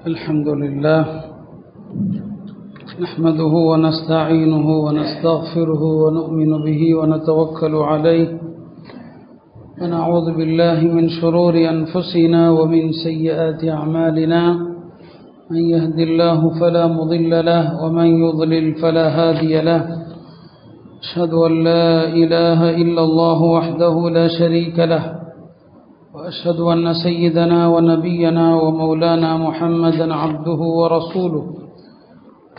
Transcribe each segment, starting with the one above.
الحمد لله نحمده ونستعينه ونستغفره ونؤمن به ونتوكل عليه ونعوذ بالله من شرور أنفسنا ومن سيئات أعمالنا من يهد الله فلا مضل له ومن يضلل فلا هادي له أشهد أن لا إله إلا الله وحده لا شريك له وأشهد أن سيدنا ونبينا ومولانا محمدا عبده ورسوله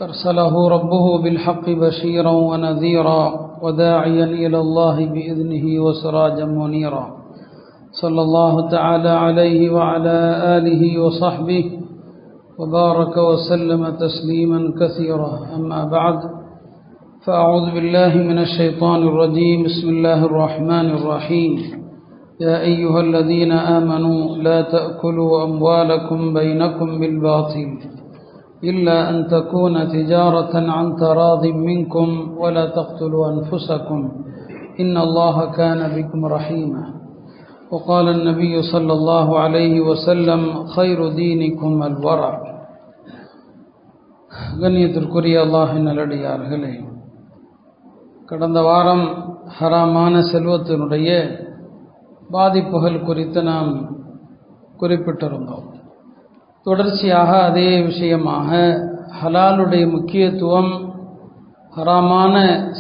أرسله ربه بالحق بشيرا ونذيرا وداعيا إلى الله بإذنه وسراجا منيرا صلى الله تعالى عليه وعلى آله وصحبه وبارك وسلم تسليما كثيرا أما بعد فأعوذ بالله من الشيطان الرجيم بسم الله الرحمن الرحيم يا أيها الذين آمنوا لا تأكلوا أموالكم بينكم بالباطل إلا أن تكون تجارة عن تراض منكم ولا تقتلوا أنفسكم إن الله كان بكم رحيما وقال النبي صلى الله عليه وسلم خير دينكم الورع கண்ணியத்திற்குரிய அல்லாஹ்வின் நல்லடியார்களே, கடந்த வாரம் ஹராமான செல்வத்தினுடைய பாதிப்புகள் குறித்து நாம் குறிப்பிட்டிருந்தோம். தொடர்ச்சியாக அதே விஷயமாக ஹலாலுடைய முக்கியத்துவம், ஹராமான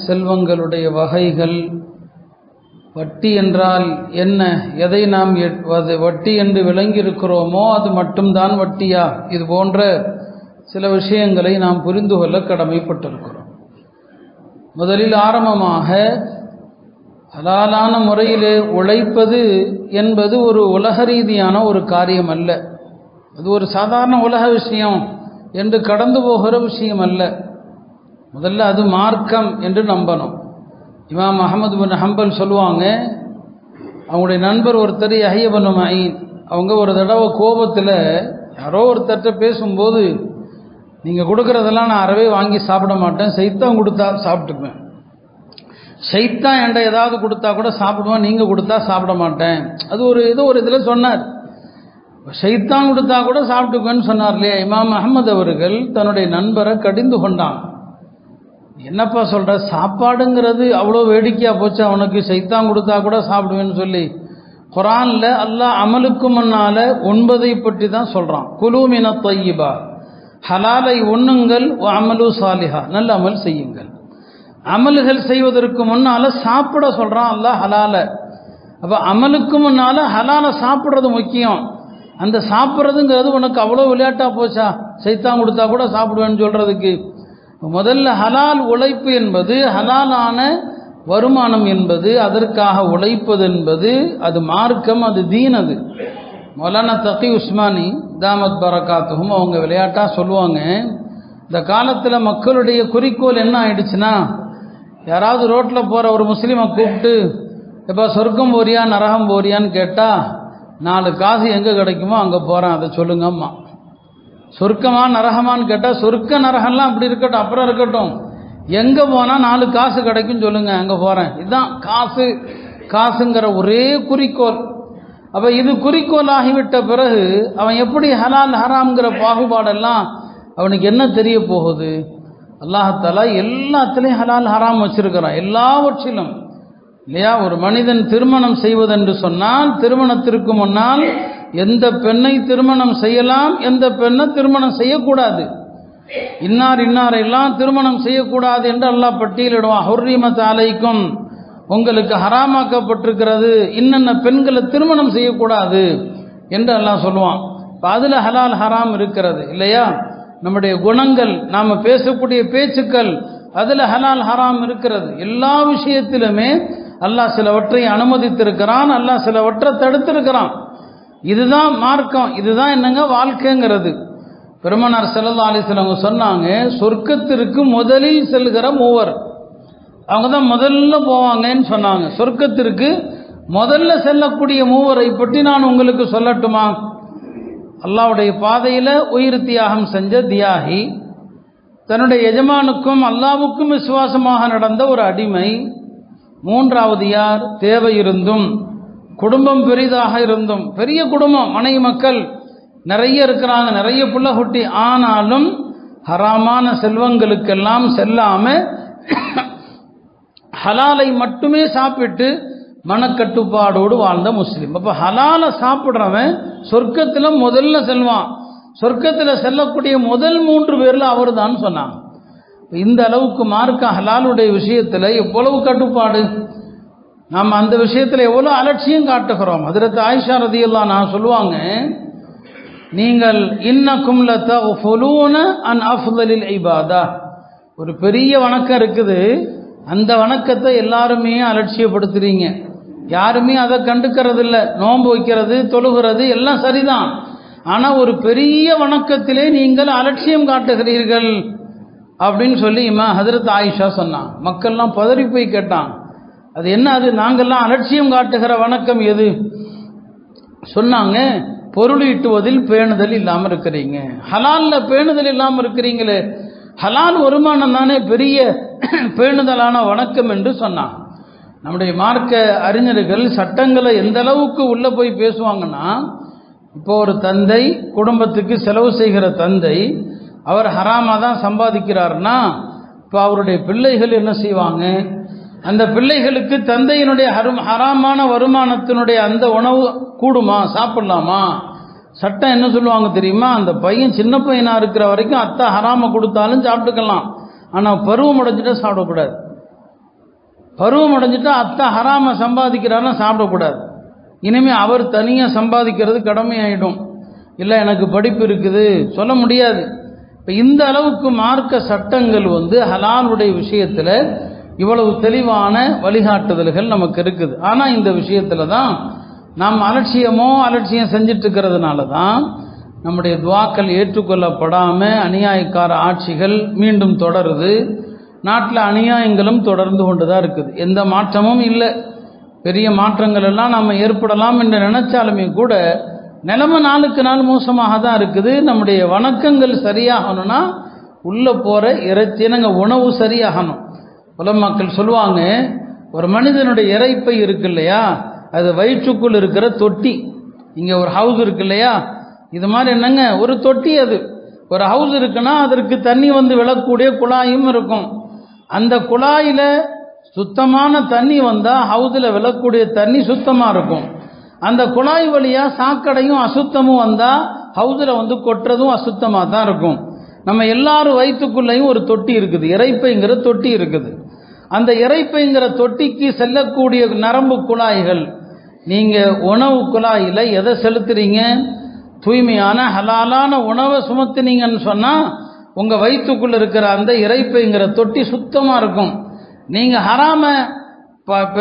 செல்வங்களுடைய வகைகள், வட்டி என்றால் என்ன, எதை நாம் வட்டி என்று விளங்கியிருக்கிறோமோ அது மட்டும்தான் வட்டியா, இது போன்ற சில விஷயங்களை நாம் புரிந்து கொள்ள கடமைப்பட்டிருக்கிறோம். முதலில் ஆரம்பமாக ஹலாலான முறையிலே உழைப்பது என்பது ஒரு உலக ரீதியான ஒரு காரியம் அல்ல. அது ஒரு சாதாரண உலக விஷயம் என்று கடந்து போகிற விஷயம் அல்ல. முதல்ல அது மார்க்கம் என்று நம்பணும். இமாம் அஹமது பின் ஹம்பல் சொல்லுவாங்க, அவங்களுடைய நண்பர் ஒருத்தர் யஹ்யா பின் மயீன், அவங்க ஒரு தடவை கோபத்தில் யாரோ ஒருத்தர்கிட்ட பேசும்போது, நீங்கள் கொடுக்குறதெல்லாம் நான் அறவே வாங்கி சாப்பிட மாட்டேன், சைத்தான் கொடுத்தா சாப்பிட்டுக்குவேன், சைத்தான் என்கிட்ட ஏதாவது கொடுத்தா கூட சாப்பிடுவேன், நீங்கள் கொடுத்தா சாப்பிட மாட்டேன், அது ஒரு ஏதோ ஒரு இதில் சொன்னார். சைத்தான் கொடுத்தா கூட சாப்பிட்டுக்குவேன்னு சொன்னார் இல்லையா. இமாம் அஹமது அவர்கள் தன்னுடைய நண்பரை கடிந்து கொண்டான். என்னப்பா சொல்கிற, சாப்பாடுங்கிறது அவ்வளோ வேடிக்கையாக போச்சு அவனுக்கு, சைத்தான் கொடுத்தா கூட சாப்பிடுவேன்னு சொல்லி. குர்ஆனில் அல்லாஹ் அமலுக்கு முன்னால் 9 பற்றி தான் சொல்கிறான். குலூ மின த்வையிபா, ஹலாலை உண்ணுங்கள், அமலு சாலிஹா, நல்ல அமல் செய்யுங்கள். அமல்கள் செய்வதற்கு முன்னால் சாப்பிட சொல்கிறான் அல்லாஹ் ஹலாலை. அப்போ அமலுக்கு முன்னால் ஹலாலை சாப்பிட்றது முக்கியம். அந்த சாப்பிட்றதுங்கிறது உனக்கு அவ்வளோ விளையாட்டாக போச்சா, சைத்தான் கொடுத்தா கூட சாப்பிடுவேன்னு சொல்கிறதுக்கு. முதல்ல ஹலால் உழைப்பு என்பது, ஹலாலான வருமானம் என்பது, அதற்காக உழைப்பது என்பது அது மார்க்கம், அது தீன். அது மௌலானா தகி உஸ்மானி தாமத் பரகாத்துஹும் அவங்க விளையாட்டாக சொல்லுவாங்க, இந்த காலத்தில் மக்களுடைய குறிக்கோள் என்ன ஆயிடுச்சுன்னா, யாராவது ரோட்டில் போகிற ஒரு முஸ்லீமை கூப்பிட்டு எப்போ சொர்க்கம் போறியா நரகம் போறியான்னு கேட்டால் 4 காசு எங்கே கிடைக்குமோ அங்கே போகிறேன், அதை சொல்லுங்கம்மா. சொர்க்கமா நரகமான்னு கேட்டால் சொர்க்க நரகம்லாம் அப்படி இருக்கட்டும், அப்புறம் இருக்கட்டும், எங்கே போனால் 4 காசு கிடைக்குன்னு சொல்லுங்க, அங்கே போகிறேன். இதுதான் காசுங்கிற ஒரே குறிக்கோள். அப்போ இது குறிக்கோள் ஆகிவிட்ட பிறகு அவன் எப்படி ஹலால் ஹராம்ங்கிற பாகுபாடெல்லாம் அவனுக்கு என்ன தெரிய போகுது? அல்லாஹ்தாலா எல்லாத்துலேயும் ஹலால் ஹராம் வச்சிருக்கிறான், எல்லாவற்றிலும் இல்லையா. ஒரு மனிதன் திருமணம் செய்வதென்று சொன்னால் திருமணத்திற்கு முன்னால் எந்த பெண்ணை திருமணம் செய்யலாம், எந்த பெண்ணை திருமணம் செய்யக்கூடாது, இன்னாரெல்லாம் திருமணம் செய்யக்கூடாது என்று அல்லாஹ் பட்டியலிடுவான். ஹுர்ரிமத் அலைக்கும், உங்களுக்கு ஹராமாக்கப்பட்டிருக்கிறது, இன்னென்ன பெண்களை திருமணம் செய்யக்கூடாது என்று அல்லாஹ் சொல்லுவான். இப்போ அதில் ஹலால் ஹராம் இருக்கிறது இல்லையா. நம்முடைய குணங்கள், நாம் பேசக்கூடிய பேச்சுக்கள், அதில் ஹலால் ஹராம் இருக்கிறது. எல்லா விஷயத்திலுமே அல்லாஹ் சிலவற்றை அனுமதித்திருக்கிறான், அல்லாஹ் சிலவற்றை தடுத்திருக்கிறான். இதுதான் மார்க்கம், இதுதான் என்னங்க வாழ்க்கைங்கிறது. பெருமானார் ஸல்லல்லாஹு அலைஹி வஸல்லம் சொன்னாங்க, சொர்க்கத்திற்கு முதலில் செல்கிற மூவர் அவங்க தான் முதல்ல போவாங்கன்னு சொன்னாங்க. சொர்க்கத்திற்கு முதல்ல செல்லக்கூடிய மூவரை பற்றி நான் உங்களுக்கு சொல்லட்டுமா? அல்லாஹ்வுடைய பாதையில் உயிர் தியாகம் செஞ்ச தியாகி, தன்னுடைய எஜமானுக்கும் அல்லாஹ்வுக்கும் விசுவாசமாக நடந்த ஒரு அடிமை. மூன்றாவது யார்? தேவை இருந்தும் குடும்பம் பெரிதாக இருந்தும், பெரிய குடும்பம், மனைவி மக்கள் நிறைய இருக்கிறாங்க, நிறைய புள்ள குட்டி, ஆனாலும் ஹராமான செல்வங்களுக்கெல்லாம் செல்லாம ஹலாலை மட்டுமே சாப்பிட்டு மனக்கட்டுப்பாடோடு வாழ்ந்த முஸ்லீம். அப்ப ஹலாலை சாப்பிட்றவன் சொர்க்கத்தில் முதல்ல செல்வான். சொர்க்கத்தில் செல்லக்கூடிய முதல் 3 பேர்ல அவர் தான் சொன்னாங்க. இந்த அளவுக்கு மார்க்க ஹலாலுடைய விஷயத்தில் எவ்வளவு கட்டுப்பாடு, நாம் அந்த விஷயத்தில் எவ்வளவு அலட்சியம் காட்டுகிறோம். ஹஜ்ரத் ஆயிஷா ரலியல்லாஹு அன்ஹா சொல்லுவாங்க, நீங்கள் இன்னக்கும் லதஃபுலூன அன் அஃதலில் இபாதா, ஒரு பெரிய வணக்கம் இருக்குது, அந்த வணக்கத்தை எல்லாருமே அலட்சியப்படுத்துறீங்க, யாருமே அதை கண்டுக்கிறது இல்லை. நோன்பு வைக்கிறது, தொழுகிறது எல்லாம் சரிதான், ஆனால் ஒரு பெரிய வணக்கத்திலே நீங்கள் அலட்சியம் காட்டுகிறீர்கள் அப்படின்னு சொல்லி ஹஜ்ரத் ஆயிஷா சொன்னான். மக்கள்லாம் பதறி போய் கேட்டான், அது என்ன, அது நாங்கள்லாம் அலட்சியம் காட்டுகிற வணக்கம் எது? சொன்னாங்க, பொருள் ஈட்டுவதில் பேணுதல் இல்லாமல் இருக்கிறீங்க, ஹலால்ல பேணுதல் இல்லாமல் இருக்கிறீங்களே, ஹலால் வருமானம் தானே பெரிய பேணுதலான வணக்கம் என்று சொன்னான். நம்முடைய மார்க்க அறிஞர்கள் சட்டங்களை எந்த அளவுக்கு உள்ள போய் பேசுவாங்கன்னா, இப்போ ஒரு தந்தை குடும்பத்துக்கு செலவு செய்கிற தந்தை, அவர் ஹராமா தான் சம்பாதிக்கிறார்னா, இப்போ அவருடைய பிள்ளைகள் என்ன செய்வாங்க, அந்த பிள்ளைகளுக்கு தந்தையினுடைய ஹராமான வருமானத்தினுடைய அந்த உணவு கூடுமா, சாப்பிடலாமா? சட்டம் என்ன சொல்லுவாங்க தெரியுமா, அந்த பையன் சின்ன பையனா இருக்கிற வரைக்கும் அத்தை ஹராம கொடுத்தாலும் சாப்பிட்டுக்கலாம், ஆனால் பருவம் அடைஞ்சிட்டா சாப்பிடக்கூடாது. பருவம் அடைஞ்சிட்டா அத்தை ஹராம சம்பாதிக்கிறாருன்னா சாப்பிடக்கூடாது. இனிமே அவர் தனியாக சம்பாதிக்கிறது கடமையாயிடும். இல்லை எனக்கு படிப்பு இருக்குது சொல்ல முடியாது. இப்போ இந்த அளவுக்கு மார்க்க சட்டங்கள் ஹலாலுடைய விஷயத்தில் இவ்வளவு தெளிவான வழிகாட்டுதல்கள் நமக்கு இருக்குது. ஆனால் இந்த விஷயத்தில் தான் நாம் அலட்சியம் செஞ்சிட்டு இருக்கிறதுனால தான் நம்முடைய துவாக்கள் ஏற்றுக்கொள்ளப்படாமல் அநியாயக்கார ஆட்சிகள் மீண்டும் தொடருது. நாட்டில் அநியாயங்களும் தொடர்ந்து கொண்டு தான் இருக்குது. எந்த மாற்றமும் இல்லை. பெரிய மாற்றங்கள் எல்லாம் நம்ம ஏற்படலாம் என்று நினைச்சாலுமே கூட நிலைமை நாளுக்கு நாள் மோசமாக தான் இருக்குது. நம்முடைய வணக்கங்கள் சரியாகணும்னா உள்ளே போகிற இறைச்சினங்க உணவு சரியாகணும். உலமாக்கள் சொல்லுவாங்க, ஒரு மனிதனுடைய இறைப்பை இருக்கு இல்லையா, அது வயிற்றுக்குள் இருக்கிற தொட்டி. இங்கே ஒரு ஹவுஸ் இருக்கு இல்லையா, இது மாதிரி என்னங்க ஒரு தொட்டி. அது ஒரு ஹவுஸ் இருக்குன்னா அதற்கு தண்ணி விழக்கூடிய குழாயும் இருக்கும். அந்த குழாயில் சுத்தமான தண்ணி வந்தால் ஹவுஸில் விழக்கூடிய தண்ணி சுத்தமாக இருக்கும். அந்த குழாய் வழியாக சாக்கடையும் அசுத்தமும் வந்தால் ஹவுஸில் கொட்டுறதும் அசுத்தமாக தான் இருக்கும். நம்ம எல்லாரும் வயிற்றுக்குள்ளேயும் ஒரு தொட்டி இருக்குது, இறைப்பைங்கிற தொட்டி இருக்குது. அந்த இறைப்பைங்கிற தொட்டிக்கு செல்லக்கூடிய நரம்பு குழாய்கள், நீங்கள் உணவு குழாயில் எதை செலுத்துறீங்க, தூய்மையான ஹலாலான உணவை சுமத்துனீங்கன்னு சொன்னால் உங்கள் வயிற்றுக்குள்ளே இருக்கிற அந்த இறைப்பைங்கிற தொட்டி சுத்தமாக இருக்கும். நீங்கள் ஹராம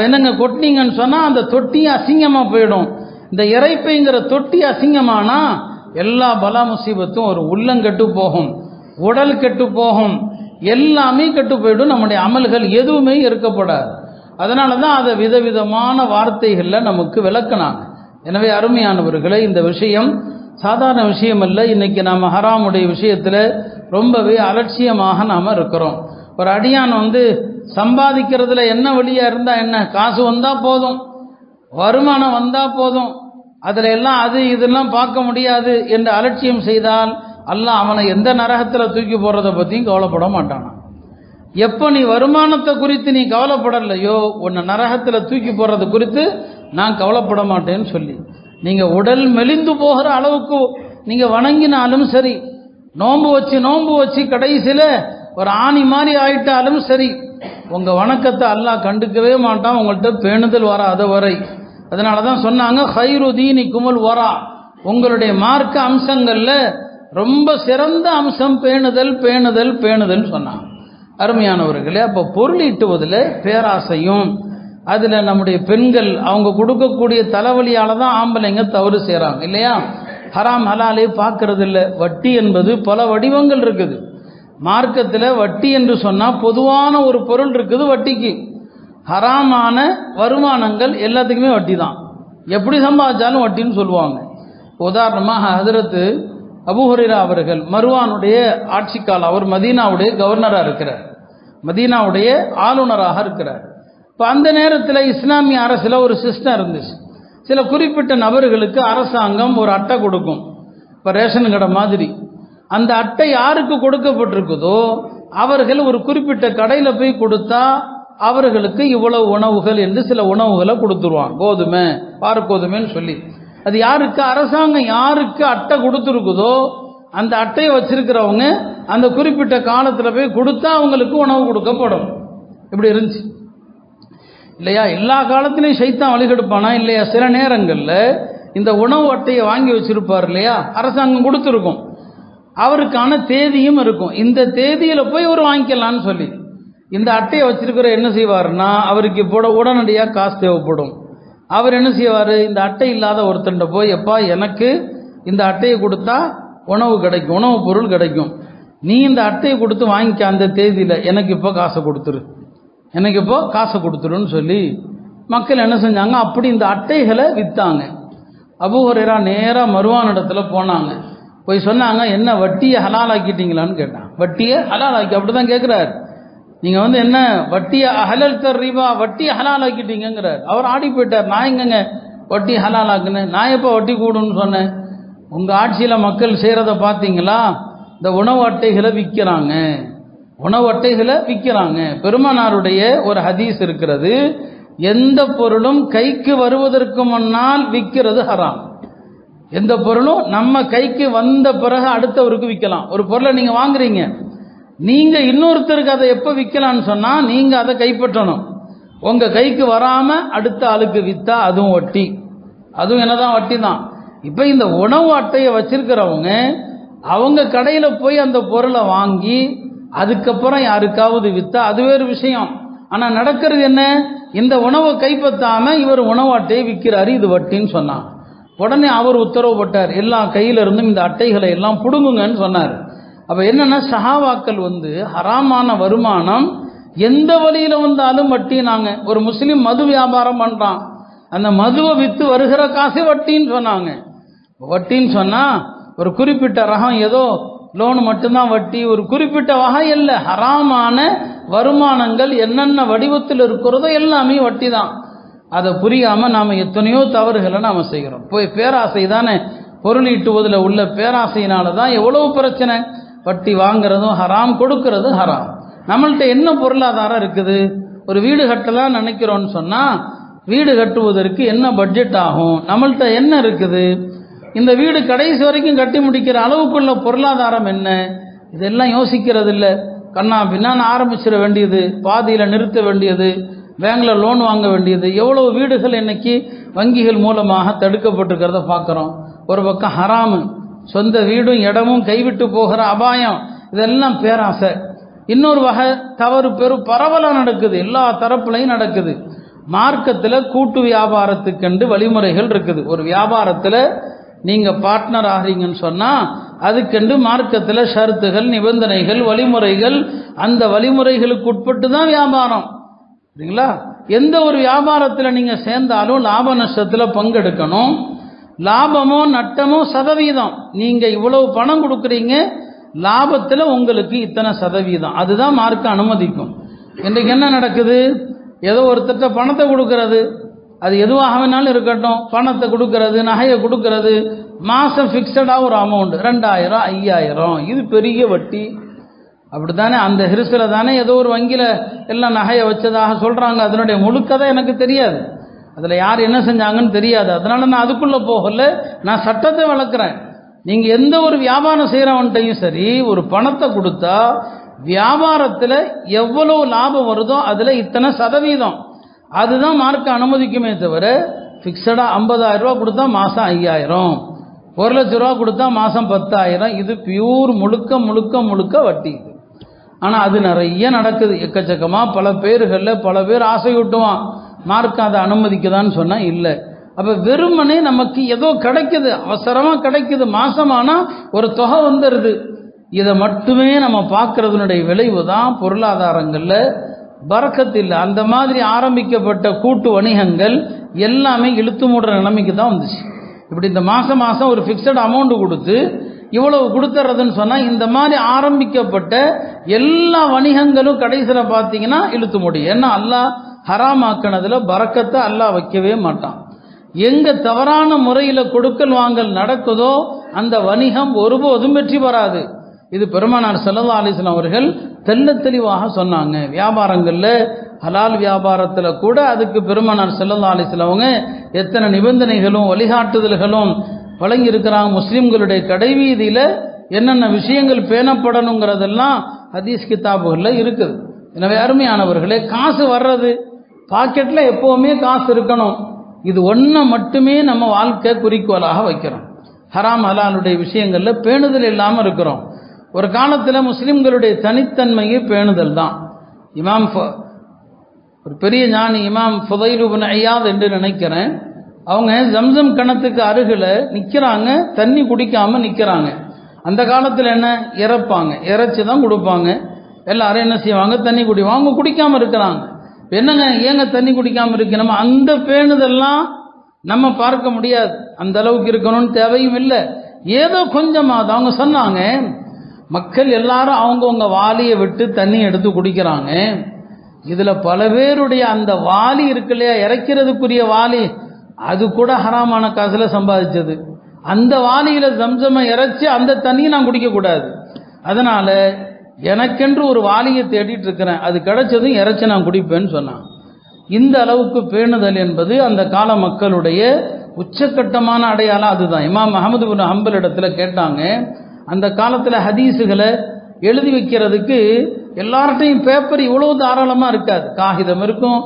என்னங்க கொட்டினீங்கன்னு சொன்னால் அந்த தொட்டி அசிங்கமாக போயிடும். இந்த இறைப்பைங்கிற தொட்டி அசிங்கமானா எல்லா பலா முசீபத்தும் ஒரு உள்ளங்கெட்டு போகும், உடல் கெட்டு போகும், எல்லாமே கெட்டு போயிடும். நம்முடைய அமல்கள் எதுவுமே இருக்கப்படாது. அதனால தான் அதை விதவிதமான வார்த்தைகளில் நமக்கு விளக்கினாங்க. எனவே அருமையானவர்களே, இந்த விஷயம் சாதாரண விஷயம் அல்ல. இன்னைக்கு நாம் ஹராமுடைய விஷயத்தில் ரொம்பவே அலட்சியமாக நாம் இருக்கிறோம். ஒரு அடியான் சம்பாதிக்கிறதுல என்ன வழியாக இருந்தால் என்ன, காசு வந்தால் போதும், வருமானம் வந்தால் போதும், அதில் எல்லாம் அது இதெல்லாம் பார்க்க முடியாது என்று அலட்சியம் செய்தால் அல்லாஹ் அவனை எந்த நரகத்தில் தூக்கி போடுறதை பற்றியும் கவலைப்பட மாட்டானா. எப்போ நீ வருமானத்தை குறித்து நீ கவலைப்படலையோ, உன்னை நரகத்தில் தூக்கி போடுறது குறித்து நான் கவலைப்பட மாட்டேன்னு சொல்லி, நீங்கள் உடல் மெலிந்து போகிற அளவுக்கு நீங்கள் வணங்கினாலும் சரி, நோன்பு வச்சு கடைசியில் ஒரு ஆணி மாதிரி ஆயிட்டாலும் சரி, உங்கள் வணக்கத்தை அல்லாஹ் கண்டுக்கவே மாட்டான், உங்கள்கிட்ட பேணுதல் வராத வரை. அதனால தான் சொன்னாங்க, ஹைரு தீனிக்குமுல் வரா, உங்களுடைய மார்க்க அம்சங்களில் ரொம்ப சிறந்த அம்சம் பேணுதல் பேணுதல் பேணுதல் சொன்னாங்க. அருமையானவர்களே, அப்போ பொருள் ஈட்டுவதில் பேராசையும், அதில் நம்முடைய பெண்கள் அவங்க கொடுக்கக்கூடிய தலைவலியால் தான் ஆம்பளைங்க தவறு செய்கிறாங்க இல்லையா. ஹராம் ஹலாலே பார்க்கறது இல்லை. வட்டி என்பது பல வடிவங்கள் இருக்குது. மார்க்கத்தில் வட்டி என்று சொன்னால் பொதுவான ஒரு பொருள் இருக்குது வட்டிக்கு. ஹராமான வருமானங்கள் எல்லாத்துக்குமே வட்டி தான், எப்படி சம்பாதிச்சாலும் வட்டின்னு சொல்லுவாங்க. உதாரணமாக ஹஜ்ரத் அபூ ஹுரைரா அவர்கள் மர்வானுடைய ஆட்சி காலம், அவர் மதீனாவுடைய கவர்னராக இருக்கிறார், மதீனாவுடைய ஆளுநராக இருக்கிறார். இப்போ அந்த நேரத்தில் இஸ்லாமிய அரசில் ஒரு சிஸ்டம் இருந்துச்சு. சில குறிப்பிட்ட நபர்களுக்கு அரசாங்கம் ஒரு அட்டை கொடுக்கும். இப்போ இப்போ ரேஷன் கடை மாதிரி. அந்த அட்டை யாருக்கு கொடுக்கப்பட்டிருக்குதோ அவர்கள் ஒரு குறிப்பிட்ட கடையில் போய் கொடுத்தா அவர்களுக்கு இவ்வளவு உணவுகள் என்று சில உணவுகளை கொடுத்துருவான், கோதுமை பாரக்கோதுமைன்னு சொல்லி. அது யாருக்கு, அரசாங்கம் யாருக்கு அட்டை கொடுத்துருக்குதோ அந்த அட்டையை வச்சிருக்கிறவங்க அந்த குறிப்பிட்ட காலத்தில் போய் கொடுத்தா அவங்களுக்கு உணவு கொடுக்கப்படும். இப்படி இருந்துச்சு இல்லையா? எல்லா காலத்திலையும் சைத்தான் வழிகெடுப்பானா இல்லையா? சில நேரங்களில் இந்த உணவு அட்டையை வாங்கி வச்சிருப்பார் இல்லையா, அரசாங்கம் கொடுத்துருக்கும், அவருக்கான தேதியும் இருக்கும். இந்த தேதியில் போய் அவர் வாங்கிக்கலான்னு சொல்லி இந்த அட்டையை வச்சிருக்கிற என்ன செய்வார்னா, அவருக்கு இப்போ உடனடியாக காசு தேவைப்படும். அவர் என்ன செய்வார், இந்த அட்டை இல்லாத ஒருத்தண்ட போய், எப்பா எனக்கு இந்த அட்டையை கொடுத்தா உணவு கிடைக்கும், உணவு பொருள் கிடைக்கும், நீ இந்த அட்டையை கொடுத்து வாங்கிக்க அந்த தேதியில், எனக்கு இப்போ காசை கொடுத்துரு, எனக்கு இப்போ காசை கொடுத்துருன்னு சொல்லி மக்கள் என்ன செஞ்சாங்க, அப்படி இந்த அட்டைகளை விற்றாங்க. அபூ ஹுரைரா நேராக மர்வான் இடத்துல போனாங்க. போய் சொன்னாங்க, என்ன வட்டியை ஹலால் ஆக்கிட்டீங்களான்னு கேட்டான். வட்டியை ஹலால் ஆக்கி, அப்படி தான் கேட்குறாரு. நீங்கள் என்ன வட்டியை அஹலல் தர் ரிபா, வட்டியை ஹலால் ஆக்கிட்டீங்கிறார். அவர் ஆடி போயிட்டார். நான் எங்கங்க வட்டி ஹலால் ஆக்குனேன், நான் எப்போ வட்டி கூடுன்னு சொன்னேன்? உங்கள் ஆட்சியில் மக்கள் செய்கிறத பார்த்தீங்களா? இந்த உணவு அட்டைகளை விற்கிறாங்க, உணவு அட்டைகளை விற்கிறாங்க. பெருமானாருடைய ஒரு ஹதீஸ் இருக்கிறது, எந்த பொருளும் கைக்கு வருவதற்கு முன்னால் விற்கிறது ஹராம். எந்த பொருளும் நம்ம கைக்கு வந்த பிறகு அடுத்தவருக்கு விற்கலாம். ஒரு பொருளை நீங்கள் வாங்குறீங்க, நீங்கள் இன்னொருத்தருக்கு அதை எப்போ விற்கலான்னு சொன்னால் நீங்கள் அதை கைப்பற்றணும். உங்கள் கைக்கு வராமல் அடுத்த ஆளுக்கு விற்றா அதுவும் வட்டி, அதுவும் என்னதான் வட்டி தான். இப்போ இந்த உணவு அட்டையை வச்சிருக்கிறவங்க அவங்க கடையில் போய் அந்த பொருளை வாங்கி அதுக்கப்புறம் யாருக்காவது விற்றா அது வேறு விஷயம். ஆனால் நடக்கிறது என்ன, இந்த உணவை கைப்பற்றாமல் இவர் உணவு அட்டையை விற்கிறாரு, இது வட்டின்னு சொன்னான். உடனே அவர் உத்தரவு போட்டார், எல்லா கையில இருந்தும் இந்த அட்டைகளை எல்லாம் புடுங்குங்கன்னு சொன்னார். அப்போ என்னன்னா, சஹாபாக்கள் ஹராமான வருமானம் எந்த வழியில வந்தாலும் வட்டினாங்க. ஒரு முஸ்லீம் மது வியாபாரம் பண்றான், அந்த மதுவை விற்று வருகிற காசு வட்டின்னு சொன்னாங்க. வட்டின்னு சொன்னா ஒரு குறிப்பிட்ட ரகம், ஏதோ லோன் மட்டும்தான் வட்டி, ஒரு குறிப்பிட்ட வகை இல்லை. ஹராமான வருமானங்கள் என்னென்ன வடிவத்தில் இருக்கிறதோ எல்லாமே வட்டி தான். அதை புரியாமல் நாம் எத்தனையோ தவறுகளை நாம் செய்கிறோம். போய் பேராசை தானே, பொருள் ஈட்டுவதில் உள்ள பேராசையினால தான் எவ்வளவு பிரச்சனை. வட்டி வாங்கிறதும் ஹராம், கொடுக்கறதும் ஹராம். நம்மள்கிட்ட என்ன பொருளாதாரம் இருக்குது? ஒரு வீடு கட்டலாம் நினைக்கிறோன்னு சொன்னால் வீடு கட்டுவதற்கு என்ன பட்ஜெட் ஆகும்? நம்மள்கிட்ட என்ன இருக்குது? இந்த வீடு கடைசி வரைக்கும் கட்டி முடிக்கிற அளவுக்குள்ள பொருளாதாரம் என்ன? இதெல்லாம் யோசிக்கிறது இல்லை. கண்ணா பின்னான்னு ஆரம்பிச்சிட வேண்டியது, பாதியில் நிறுத்த வேண்டியது, பேங்க்ல லோன் வாங்க வேண்டியது. எவ்வளவு வீடுகள் இன்னைக்கு வங்கிகள் மூலமாக தடுக்கப்பட்டிருக்கிறத பார்க்குறோம். ஒரு பக்கம் ஹராமு, சொந்த வீடும் இடமும் கைவிட்டு போகிற அபாயம், இதெல்லாம் பேராசை. இன்னொரு வகை தவறு பெரும் பரவலாக நடக்குது, எல்லா தரப்புலையும் நடக்குது. மார்க்கத்தில் கூட்டு வியாபாரத்துக்கென்று வழிமுறைகள் இருக்குது. ஒரு வியாபாரத்தில் நீங்கள் பார்ட்னர் ஆகிறீங்கன்னு சொன்னால் அதுக்கென்று மார்க்கத்தில் ஷரத்துகள், நிபந்தனைகள், வழிமுறைகள், அந்த வழிமுறைகளுக்கு உட்பட்டு தான் வியாபாரம். சரிங்களா? எந்த ஒரு வியாபாரத்தில் நீங்கள் சேர்ந்தாலும் லாப நஷ்டத்தில் பங்கெடுக்கணும். லாபமோ நட்டமோ சதவீதம், நீங்கள் இவ்வளவு பணம் கொடுக்குறீங்க, லாபத்தில் உங்களுக்கு இத்தனை சதவீதம், அதுதான் மார்க்க அனுமதிக்கும். இன்றைக்கு என்ன நடக்குது? ஏதோ ஒருத்தட்ட பணத்தை கொடுக்கறது, அது எதுவாக வேணாலும் இருக்கட்டும், பணத்தை கொடுக்கறது, நகையை கொடுக்கறது, மாதம் ஃபிக்ஸடாக ஒரு அமௌண்ட் 2000 5000, இது பெரிய வட்டி. அப்படி தானே? அந்த ஹிரிசில் தானே ஏதோ ஒரு வங்கியில் எல்லாம் நகையை வச்சதாக சொல்கிறாங்க. அதனுடைய முழுக்கதை எனக்கு தெரியாது, அதில் யார் என்ன செஞ்சாங்கன்னு தெரியாது. அதனால நான் அதுக்குள்ளே போகல, நான் சட்டத்தை வளர்க்குறேன். நீங்கள் எந்த ஒரு வியாபாரம் செய்கிறவன்ட்டையும் சரி, ஒரு பணத்தை கொடுத்தா வியாபாரத்தில் எவ்வளோ லாபம் வருதோ அதில் இத்தனை சதவீதம், அதுதான் மார்க்க அனுமதிக்குமே தவிர ஃபிக்ஸடாக 50,000 ரூபா கொடுத்தா மாதம் 5000, 1 லட்ச ரூபா கொடுத்தா மாதம் 10,000, இது பியூர் முழுக்க முழுக்க முழுக்க வட்டி. ஆனால் அது நிறைய நடக்குது எக்கச்சக்கமாக. பல பேர்களில் பல பேர் ஆசையூட்டுவான், மார்க்கம் அதை அனுமதிக்குதான்னு சொன்னால் இல்லை. அப்போ வெறுமனே நமக்கு ஏதோ கிடைக்குது, அவசரமாக கிடைக்குது, மாசமானால் ஒரு தொகை வந்துடுது. இதை மட்டுமே நம்ம பார்க்கறதுனுடைய விளைவு தான் பொருளாதாரங்களில் பரக்கத்து இல்லை. அந்த மாதிரி ஆரம்பிக்கப்பட்ட கூட்டு வணிகங்கள் எல்லாமே இழுத்து மூடுற நிலைமைக்கு தான் வந்துச்சு. இப்படி இந்த மாதம் மாதம் ஒரு ஃபிக்ஸட் அமௌண்ட் கொடுத்து இவ்வளவு கொடுத்துறதுன்னு சொன்னால் இந்த மாதிரி ஆரம்பிக்கப்பட்ட எல்லா வணிகங்களும் கடைசியில் பார்த்தீங்கன்னா இழுத்து முடியும். ஏன்னா அல்லாஹ் ஹராமாக்கினதில் பரக்கத்தை அல்லாஹ் வைக்கவே மாட்டான். எங்கே தவறான முறையில் கொடுக்கல் வாங்கல் நடக்குதோ அந்த வணிகம் ஒருபோதும் வெற்றி பெறாது. இது பெருமானார் ஸல்லல்லாஹு அலைஹி வஸல்லம் அவர்கள் தெள்ளத் தெளிவாக சொன்னாங்க. வியாபாரங்களில் ஹலால் வியாபாரத்தில் கூட அதுக்கு பெருமானார் ஸல்லல்லாஹு அலைஹி வஸல்லம் அவங்க எத்தனை நிபந்தனைகளும் வழிகாட்டுதல்களும் வழங்கி இருக்கிறாங்க. முஸ்லிம்களுடைய கடைவீதியில் என்னென்ன விஷயங்கள் பேணப்படணுங்கிறதெல்லாம் ஹதீஸ் கிதாபுகளில் இருக்குது. எனவே அருமையானவர்களே, காசு வர்றது பாக்கெட்டில் எப்போவுமே காசு இருக்கணும். இது ஒன்றை மட்டுமே நம்ம வாழ்க்கை குறிக்கோளாக வைக்கிறோம். ஹராம் ஹலாலுடைய விஷயங்களில் பேணுதல் இல்லாமல் இருக்கிறோம். ஒரு காலத்தில் முஸ்லிம்களுடைய தனித்தன்மையை பேணுதல் தான். ஒரு பெரிய ஞானி இமாம் ஃபுதைல் இப்னு ஐயாத் என்று நினைக்கிறேன், அவங்க ஜம்சம் கிணத்துக்கு அருகில் நிற்கிறாங்க, தண்ணி குடிக்காமல் நிற்கிறாங்க. அந்த காலத்தில் என்ன இறப்பாங்க, இறைச்சி தான் கொடுப்பாங்க. எல்லாரும் என்ன செய்வாங்க, தண்ணி குடிவாங்க. அவங்க குடிக்காமல் இருக்கிறாங்க. என்னங்க ஏங்க தண்ணி குடிக்காமல் இருக்கணும்? அந்த பேணுதெல்லாம் நம்ம பார்க்க முடியாது. அந்த அளவுக்கு இருக்கணும்னு தேவையும் இல்லை. ஏதோ கொஞ்சமாவது அவங்க சொன்னாங்க, மக்கள் எல்லாரும் அவங்கவுங்க வாளியை விட்டு தண்ணி எடுத்து குடிக்கிறாங்க. இதில் பல பேருடைய அந்த வாளி இருக்கு இல்லையா, இறைக்கிறதுக்குரிய வாளி, அது கூட ஹராமான காசில் சம்பாதிச்சது. அந்த வாளியில் ஜம்சமை இறைச்சி அந்த தண்ணியை நான் குடிக்கக்கூடாது. அதனால் எனக்கென்று ஒரு வாளியை தேடிட்டு இருக்கிறேன், அது கிடைச்சதும் இறைச்சி நான் குடிப்பேன்னு சொன்னான். இந்த அளவுக்கு பேணுதல் என்பது அந்த கால மக்களுடைய உச்சக்கட்டமான அடையாளம் அதுதான். இமாம் அஹ்மது பின் ஹம்பல் இடத்துல கேட்டாங்க, அந்த காலத்தில் ஹதீஸுகளை எழுதி வைக்கிறதுக்கு எல்லார்ட்டையும் பேப்பர் இவ்வளவு தாராளமாக இருக்காது. காகிதம் இருக்கும்,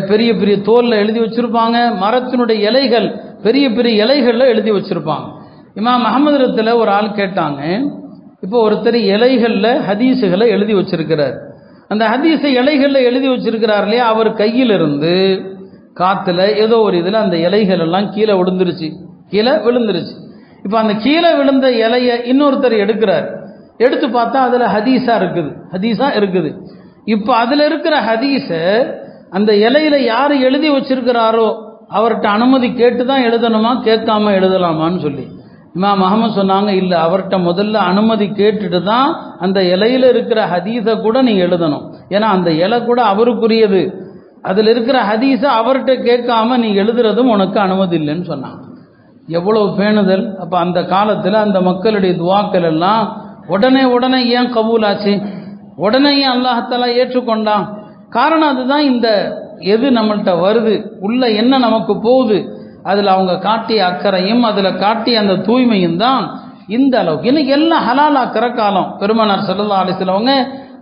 பெரிய பெரிய தோலில் எழுதி வச்சுருப்பாங்க, மரத்தினுடைய இலைகள் பெரிய பெரிய இலைகளில் எழுதி வச்சுருப்பாங்க. இமாம் அஹ்மது இடத்துல ஒரு ஆள் கேட்டாங்க, இப்போ ஒருத்தர் இலைகளில் ஹதீஸுகளை எழுதி வச்சிருக்கிறார். அந்த ஹதீஸை இலைகளில் எழுதி வச்சிருக்கிறார் இல்லையா, அவர் கையிலிருந்து காற்றுல ஏதோ ஒரு இதில் அந்த இலைகள் எல்லாம் கீழே விழுந்துருச்சு. இப்போ அந்த கீழே விழுந்த இலையை இன்னொருத்தர் எடுக்கிறார். எடுத்து பார்த்தா அதில் ஹதீஸா இருக்குது. இப்போ அதில் இருக்கிற ஹதீஸை அந்த இலையில யார் எழுதி வச்சிருக்கிறாரோ அவர்கிட்ட அனுமதி கேட்டு தான் எழுதணுமா, கேட்காம எழுதலாமான்னு சொல்லி இமாம் அஹ்மது சொன்னாங்க, இல்லை, அவர்கிட்ட முதல்ல அனுமதி கேட்டுட்டு தான் அந்த இலையில இருக்கிற ஹதீஸை கூட நீ எழுதணும். ஏன்னா அந்த இலை கூட அவருக்குரியது. அதில் இருக்கிற ஹதீஸை அவர்கிட்ட கேட்காம நீ எழுதுறதும் உனக்கு அனுமதி இல்லைன்னு சொன்னாங்க. எவ்வளவு பேணுதல்! அப்போ அந்த காலத்தில் அந்த மக்களுடைய துவாக்கள் எல்லாம் உடனே ஏன் கபூல் ஆச்சு, உடனே ஏன் அல்லாஹ்தஆலா ஏற்றுக்கொண்டான்? காரணம் அதுதான். இந்த எது நம்மள்கிட்ட வருது, உள்ள என்ன நமக்கு போகுது, அதில் அவங்க காட்டிய அக்கறையும் அதில் காட்டிய அந்த தூய்மையும் தான் இந்த அளவுக்கு. இன்னைக்கு எல்லாம் ஹலால் ஆக்கிற காலம். பெருமானார் ஸல்லல்லாஹு அலைஹி வஸல்லம் அவங்க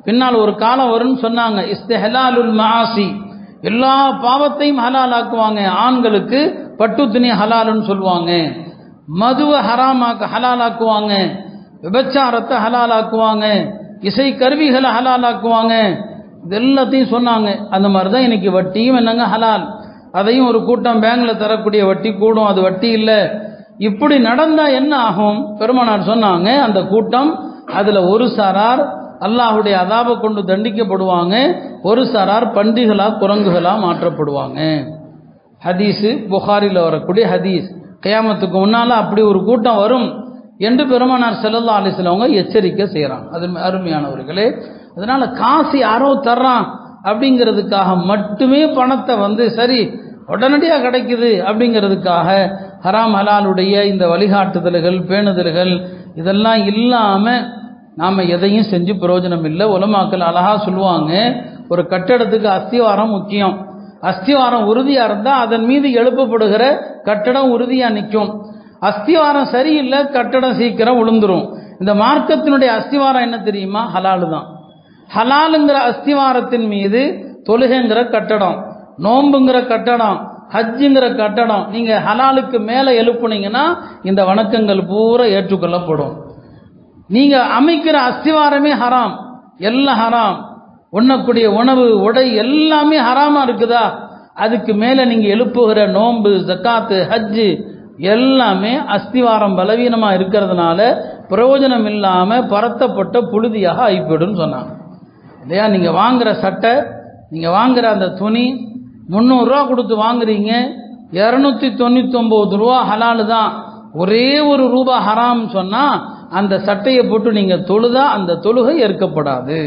பின்னால் ஒரு காலம் வரும்னு சொன்னாங்க, இஸ்திஹலாலுல் மஆசி, எல்லா பாவத்தையும் ஹலால் ஆக்குவாங்க. ஆண்களுக்கு பட்டு துணி ஹலாலுன்னு சொல்லுவாங்க, மதுவை ஹலால் ஆக்குவாங்க, விபச்சாரத்தை ஹலால் ஆக்குவாங்க, இசை கருவிகளை ஹலால் ஆக்குவாங்க. இது எல்லாத்தையும் சொன்னாங்க. அந்த மாதிரி தான் இன்னைக்கு வட்டியும் என்னங்க ஹலால். அதையும் ஒரு கூட்டம் பேங்க்ல தரக்கூடிய வட்டி கூடும், அது வட்டி இல்லை. இப்படி நடந்தா என்ன ஆகும்? பெருமானார் சொன்னாங்க, அந்த கூட்டம் அதுல ஒரு சாரார் அல்லாஹ்வுடைய அதாபை கொண்டு தண்டிக்கப்படுவாங்க, ஒரு சாரார் பன்றிகளா குரங்குகளா மாற்றப்படுவாங்க. ஹதீஸ் புகாரில் வரக்கூடிய ஹதீஸ். கியாமத்துக்கு முன்னால அப்படி ஒரு கூட்டம் வரும் என்று பெருமானார் ஸல்லல்லாஹு அலைஹி வஸல்லம் அவங்க எச்சரிக்கை செய்யறாங்க. அது அருமையானவர்களே, அதனால காசு யாரோ தர்றான் அப்படிங்கிறதுக்காக மட்டுமே பணத்தை சரி உடனடியாக கிடைக்குது அப்படிங்கிறதுக்காக ஹராம் ஹலாலுடைய இந்த வழிகாட்டுதல்கள் பேணுதல்கள் இதெல்லாம் இல்லாமல் நாம் எதையும் செஞ்சு பிரயோஜனம் இல்லை. உலமாக்கள் அழகா சொல்லுவாங்க, ஒரு கட்டடத்துக்கு அஸ்திவாரம் முக்கியம். அஸ்திவாரம் உறுதியாக இருந்தால் அதன் மீது எழுப்பப்படுகிற கட்டடம் உறுதியாக நிற்கும். அஸ்திவாரம் சரியில்லை, கட்டடம் சீக்கிரம் விழுந்துரும். இந்த மார்க்கத்தினுடைய அஸ்திவாரம் என்ன தெரியுமா? ஹலாலு தான். ஹலாலுங்கிற அஸ்திவாரத்தின் மீது தொழுகைங்கிற கட்டடம், நோம்புங்கிற கட்டடம், ஹஜ்ஜுங்கிற கட்டடம் நீங்க ஹலாலுக்கு மேல எழுப்புனீங்கன்னா இந்த வணக்கங்கள் பூரா ஏற்றுக்கொள்ளப்படும். நீங்க அமைக்கிற அஸ்திவாரமே ஹராம், எல்லாம் ஹராம், உண்ணக்கூடிய உணவு உடை எல்லாமே ஹராமா இருக்குதா, அதுக்கு மேல நீங்க எழுப்புகிற நோன்பு ஜக்காத்து ஹஜ்ஜு எல்லாமே அஸ்திவாரம் பலவீனமா இருக்கிறதுனால பிரயோஜனம் இல்லாம பரத்தப்பட்ட புழுதியாக ஆகிப்படும் சொன்னாங்க இல்லையா. நீங்க வாங்குற சட்டை, நீங்க வாங்குற அந்த துணி 300 ரூபா கொடுத்து வாங்குறீங்க, 299 ரூபா ஹலாலு தான், ஒரே ஒரு ரூபா ஹராம் சொன்னா அந்த சட்டையை போட்டு நீங்க தொழுதா அந்த தொழுகை ஏற்கப்படாது,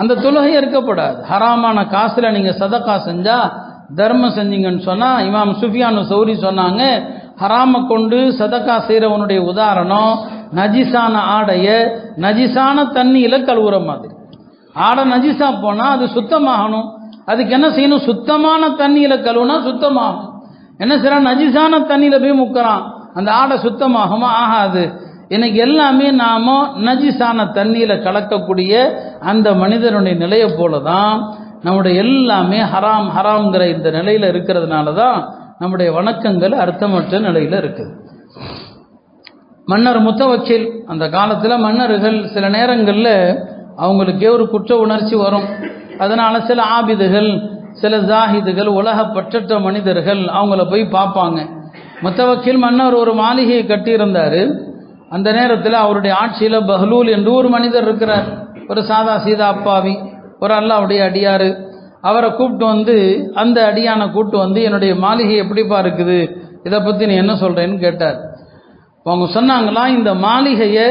அந்த தொழுகை ஏற்கப்படாது. ஹராமான காசுல நீங்க சதக்கா செஞ்சா தர்மம் செஞ்சீங்கன்னு சொன்னா இமாம் சுஃபியான் சௌரி சொன்னாங்க, ஹராமை கொண்டு சதக்கா செய்கிறவனுடைய உதாரணம் நஜிசான ஆடைய நஜிசான தண்ணியில் கழுவுற மாதிரி. ஆடை நஜிசா போனால் அது சுத்தமாகணும். அதுக்கு என்ன செய்யணும்? சுத்தமான தண்ணியில் கழுவுனா சுத்தமாகும். என்ன செய்யறான்? நஜிசான தண்ணியில் போய் முக்கிறான். அந்த ஆடை சுத்தமாகுமா? ஆகாது. இன்னைக்கு எல்லாமே நாம நஜிசான தண்ணியில் கலக்கக்கூடிய அந்த மனிதனுடைய நிலையை போல தான் நம்முடைய எல்லாமே ஹராம் ஹராம்ங்கிற இந்த நிலையில் இருக்கிறதுனால தான் நம்முடைய வணக்கங்கள் அர்த்தமற்ற நிலையில் இருக்குது. மன்னர் முத்தவக்கில், அந்த காலத்தில் மன்னர்கள் சில நேரங்களில் அவங்களுக்கே ஒரு குற்ற உணர்ச்சி வரும். அதனால சில ஆபிதுகள், சில ஜாஹிதுகள், உலக பற்றற்ற மனிதர்கள் அவங்கள போய் பார்ப்பாங்க. முத்தவக்கில் மன்னர் ஒரு மாளிகையை கட்டியிருந்தார். அந்த நேரத்தில் அவருடைய ஆட்சியில் பஹ்லூல் என்று ஒரு மனிதர் இருக்கிறார். ஒரு சாதா சீதா அப்பாவி, ஒரு அல்லாஹ்வுடைய அடியார். அவரை கூப்பிட்டு வந்து, அந்த அடியானை கூப்பிட்டு வந்து, என்னுடைய மாளிகை எப்படிப்பா இருக்குது, இதை பற்றி நீ என்ன சொல்கிறேன்னு கேட்டார். அவங்க சொன்னாங்களா, இந்த மாளிகையை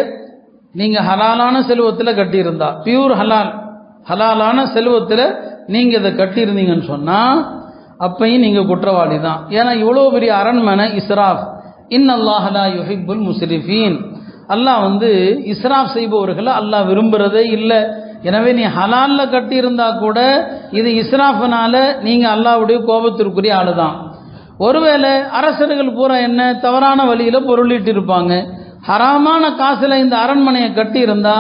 நீங்கள் ஹலாலான செல்வத்தில் கட்டியிருந்தா, பியூர் ஹலாலான செல்வத்தில் நீங்கள் இதை கட்டியிருந்தீங்கன்னு சொன்னால் அப்பையும் நீங்கள் குற்றவாளி தான். ஏன்னா இவ்வளோ பெரிய அரண்மனை இஸ்ராஃப். இன்னல்லாஹ் லா யுஹிப்புல் முஸ்ரிஃபீன். அல்லாஹ் இஸ்ராஃப் செய்பவர்களை அல்லாஹ் விரும்புகிறதே இல்லை. எனவே நீ ஹலாலில் கட்டியிருந்தா கூட இது இஸ்ராஃபினால நீங்கள் அல்லாஹ்வுடைய கோபத்திற்குரிய ஆளு தான். ஒருவேளை அரசர்கள் பூரா என்ன தவறான வழியில் பொருளிட்டு இருப்பாங்க. ஹராமான காசில் இந்த அரண்மனையை கட்டியிருந்தா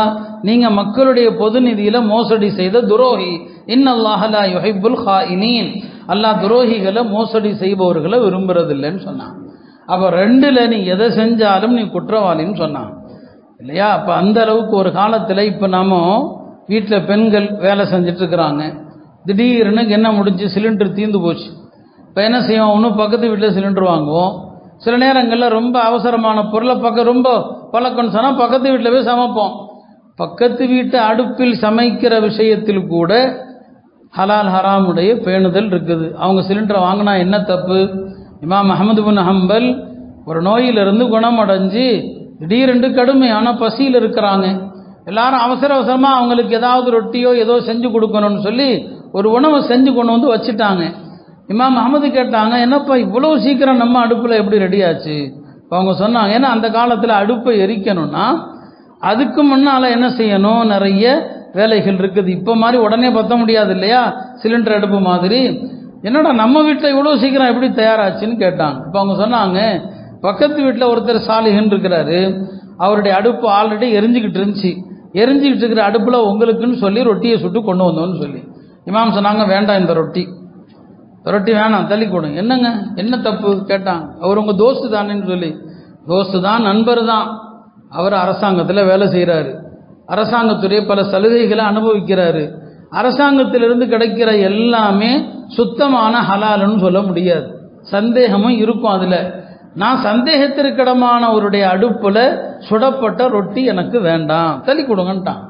நீங்கள் மக்களுடைய பொது நிதியில் மோசடி செய்த துரோகி. இன்னல்லாஹ் லா யுஹிப்புல் ஹாயினீன். அல்லாஹ் துரோகிகளை மோசடி செய்பவர்களை விரும்புறதில்லைன்னு சொன்னான். அப்போ ரெண்டில் நீ எதை செஞ்சாலும் நீ குற்றவாளின்னு சொன்னான் இல்லையா? அப்போ அந்த அளவுக்கு ஒரு காலத்தில் இப்போ நாம வீட்டில் பெண்கள் வேலை செஞ்சிட்ருக்கிறாங்க. திடீர்னு என்ன முடிஞ்சு சிலிண்டர் தீர்ந்து போச்சு. இப்போ என்ன செய்வோம்? ஒன்றும் பக்கத்து வீட்டில் சிலிண்டர் வாங்குவோம். சில நேரங்களில் ரொம்ப அவசரமான பொருளை ரொம்ப பழக்கம்னு சொன்னால் பக்கத்து வீட்டில் போய் சமைப்போம். பக்கத்து வீட்டு அடுப்பில் சமைக்கிற விஷயத்தில் கூட ஹலால் ஹராமுடைய பேணுதல் இருக்குது. அவங்க சிலிண்டரை வாங்கினா என்ன தப்பு? இமாம் அஹ்மது பின் ஹம்பல் ஒரு நோயிலிருந்து குணமடைஞ்சு திடீரென்று கடுமையான பசியில் இருக்கிறாங்க. எல்லாரும் அவசர அவசரமாக அவங்களுக்கு ஏதாவது ரொட்டியோ ஏதோ செஞ்சு கொடுக்கணும்னு சொல்லி ஒரு உணவை செஞ்சு கொண்டு வந்து வச்சுட்டாங்க. இமாம் அஹ்மது கேட்டாங்க, என்னப்பா இவ்வளோ சீக்கிரம் நம்ம அடுப்பில் எப்படி ரெடியாச்சு? அவங்க சொன்னாங்க, ஏன்னா அந்த காலத்தில் அடுப்பை எரிக்கணும்னா அதுக்கு முன்னால் என்ன செய்யணும்? நிறைய வேலைகள் இருக்குது. இப்போ மாதிரி உடனே பற்ற முடியாது இல்லையா? சிலிண்டர் அடுப்பு மாதிரி. என்னடா நம்ம வீட்டில் இவ்வளோ சீக்கிரம் எப்படி தயாராச்சுன்னு கேட்டாங்க. இப்போ அவங்க சொன்னாங்க, பக்கத்து வீட்டில் ஒருத்தர் சாலிஹன் இருக்கிறாரு, அவருடைய அடுப்பு ஆல்ரெடி எரிஞ்சிக்கிட்டு இருந்துச்சு. எரிஞ்சிக்கிட்டு இருக்கிற அடுப்பில் உங்களுக்குன்னு சொல்லி ரொட்டியை சுட்டு கொண்டு வந்தோன்னு சொல்லி இமாம் சொன்னாங்க, வேண்டாம் இந்த ரொட்டி வேணாம், தள்ளி கொடுங்க. என்னங்க என்ன தப்பு கேட்டாங்க. அவர் உங்கள் தோஸ்து தானேன்னு சொல்லி. தோஸ்து தான், நண்பர் தான். அவர் அரசாங்கத்தில் வேலை செய்கிறாரு, அரசாங்கத்துடைய பல சலுகைகளை அனுபவிக்கிறாரு. அரசாங்கத்திலிருந்து கிடைக்கிற எல்லாமே சுத்தமான ஹலாலுன்னு சொல்ல முடியாது, சந்தேகமும் இருக்கும். அதில் நான் சந்தேகத்திற்கிடமான அவருடைய அடுப்பில் சுடப்பட்ட ரொட்டி எனக்கு வேண்டாம், தள்ளி கொடுங்கன்ட்டான்.